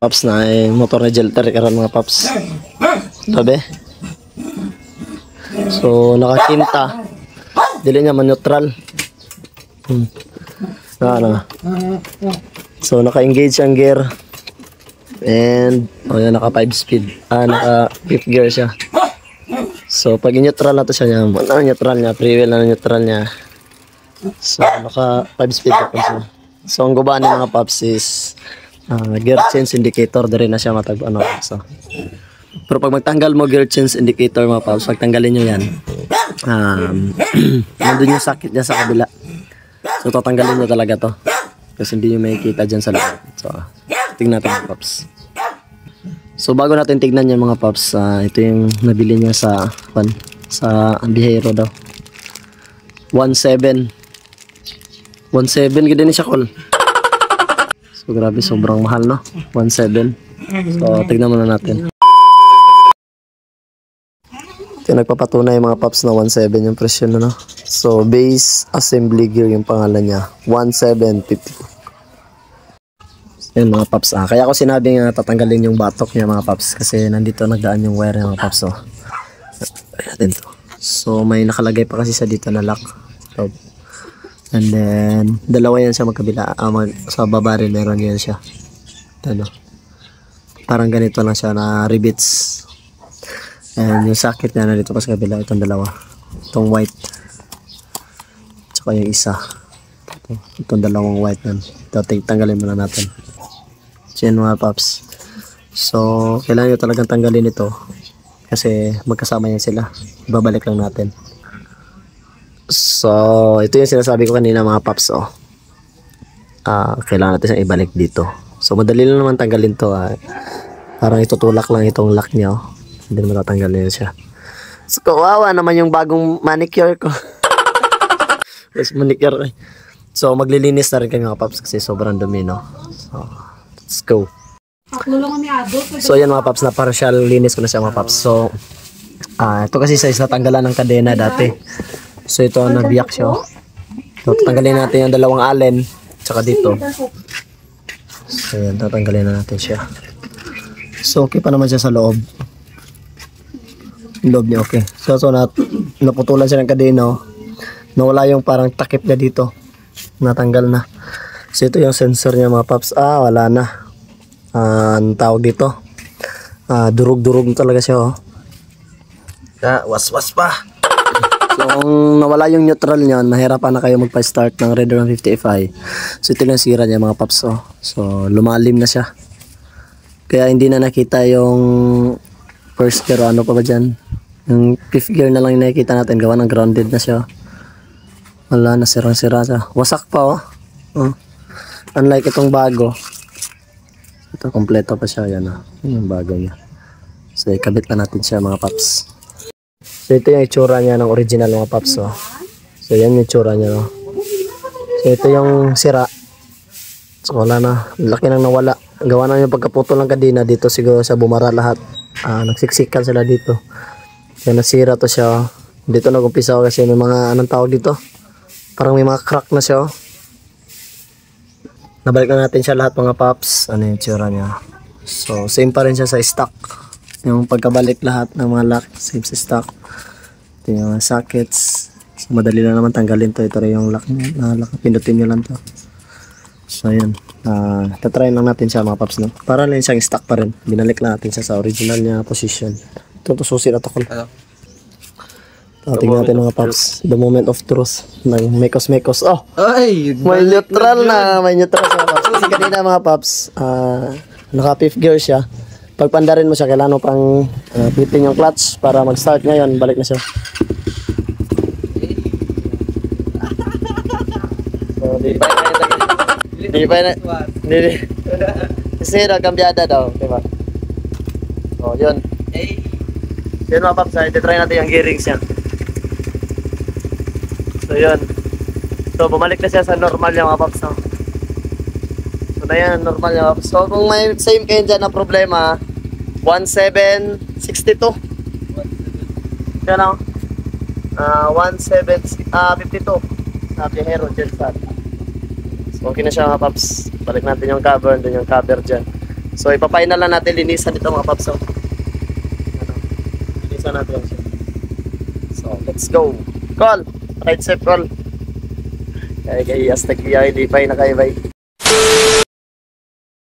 Paps na ay motor na gelter karon mga paps. Tabi. So nakakinta. Dili niya man neutral. So naka-engage ang gear. And yan naka 5 speed. Naka 5th gear siya. So pag neutral na to siya, neutral niya, free wheel na neutral niya. So naka 5 speed ako siya. So ang gubaan ng mga paps is gear change indicator diri na siya matag so. Pero pag magtanggal mo gear change indicator mga paps, pag tanggalin nyo yan, nandun yung sakit niya sa kabila. So tatanggalin nyo talaga to kasi hindi nyo makikita dyan sa loob. So tingnan natin mga paps. So bago natin tignan yan mga paps, ito yung nabili niya sa Bihero daw. 1.7 ganda ni siya call. So grabe, sobrang mahal no, 1.7. So tignan muna natin. Ito nagpapatunay mga paps na 1.7 yung presyo no. So base assembly gear yung pangalan niya, 1.752. Yan mga paps, kaya ko sinabing tatanggalin yung batok niya mga paps kasi nandito nagdaan yung wire mga paps. So natin to. So may nakalagay pa kasi sa dito na lock. So, and then dalawa yan siya magkabila, sa baba rin meron yan siya. Ano, parang ganito lang siya na rivets. And yung socket niya na dito pa sa kabila, itong dalawa, itong white tsaka yung isa, itong dalawang white nan. Ito tanggalin muna natin. So yan mga paps. So kailangan nyo talagang tanggalin ito kasi magkasama yan sila. Babalik lang natin. So ito yung sinasabi ko kanina mga paps. Kailangan natin siyang ibalik dito. So madali lang naman tanggalin to. Parang itutulak lang itong lock niya. Hindi naman tatanggalin siya. So kawawa naman yung bagong manicure ko. Mas manicure. So maglilinis na rin kami mga paps kasi sobrang dumi no. So let's go. So yan mga paps, na partial linis ko na siya mga paps. So ito kasi size na tanggalan ng kadena dati. So ito nabiyak siya. So tatanggalin natin yung dalawang allen tsaka dito. So yan, tatanggalin na natin siya. So okay pa naman siya sa loob. Yung loob niya okay. So naputulan siya ng kadena. Nawala yung parang takip niya dito. Natanggal na. So ito yung sensor niya mga paps. Wala na. Ang tawag dito, durug-durug talaga siya. Was-was pa. So kung nawala yung neutral niyan, mahirapan na kayo magpa-start ng Raider 150Fi. So ito lang sira niya mga paps. So lumalim na siya. Kaya hindi na nakita yung first gear. Ano pa ba dyan? Yung 5th gear na lang yung nakikita natin. Gawa ng grounded na siya. Wala na, sirang-sira siya. Wasak pa unlike itong bago. Ito kompleto pa siya. Yan yung bago niya. So ikabit na natin siya mga paps. So ito yung itsura niya ng original mga paps. So yan yung itsura niya no? So ito yung sira. So wala na, laki nang nawala. Gawa na yung pagkaputol ng kadena dito siguro sa bumara lahat. Nagsiksikan sila dito. Kaya nasira to siya. Dito nag-umpisa kasi may mga anong tawag dito. Parang may mga crack na siya. Nabalik na natin siya lahat mga paps. Ano yung itsura niya. So same pa rin siya sa stock. Yung pagkabalik lahat ng mga lock, same sa stock. Ito yung sockets. So madali lang naman tanggalin to. Ito rin yung lock niya. Pindutin nyo lang to. So ayan. Tatry lang natin siya mga paps. No? Para lang siyang stock pa rin. Binalik lang natin siya sa original niya position. Ito susi na to. Tingnan natin mga paps. The moment of truth. Mekos-mekos. Ay, may neutral na. May neutral siya mga paps. Kasi kanina mga paps, naka 5th gear siya. Pagpandarin mo siya, kailangan mo pang pitin yung clutch para mag-start. Ngayon, balik na siya. So, di pa na. Kasi nagkambyada daw, diba? So, yun. Yun mga paps, try natin yung gearings niya. So, yun. So, bumalik na siya sa normal yung mga paps, no? So, na yan, normal yung mga paps. So, kung may same kayo dyan na problema, 1762. Yan o. 1752 sa Bihero dyan sa. So okay na siya mga paps. Balik natin yung cover. Doon yung cover dyan. So ipapainal lang natin, linisan dito mga paps. So, linisan natin siya. So let's go. Call. Right safe call. Kaya kaya hashtag kaya hindi pa na kayo bay.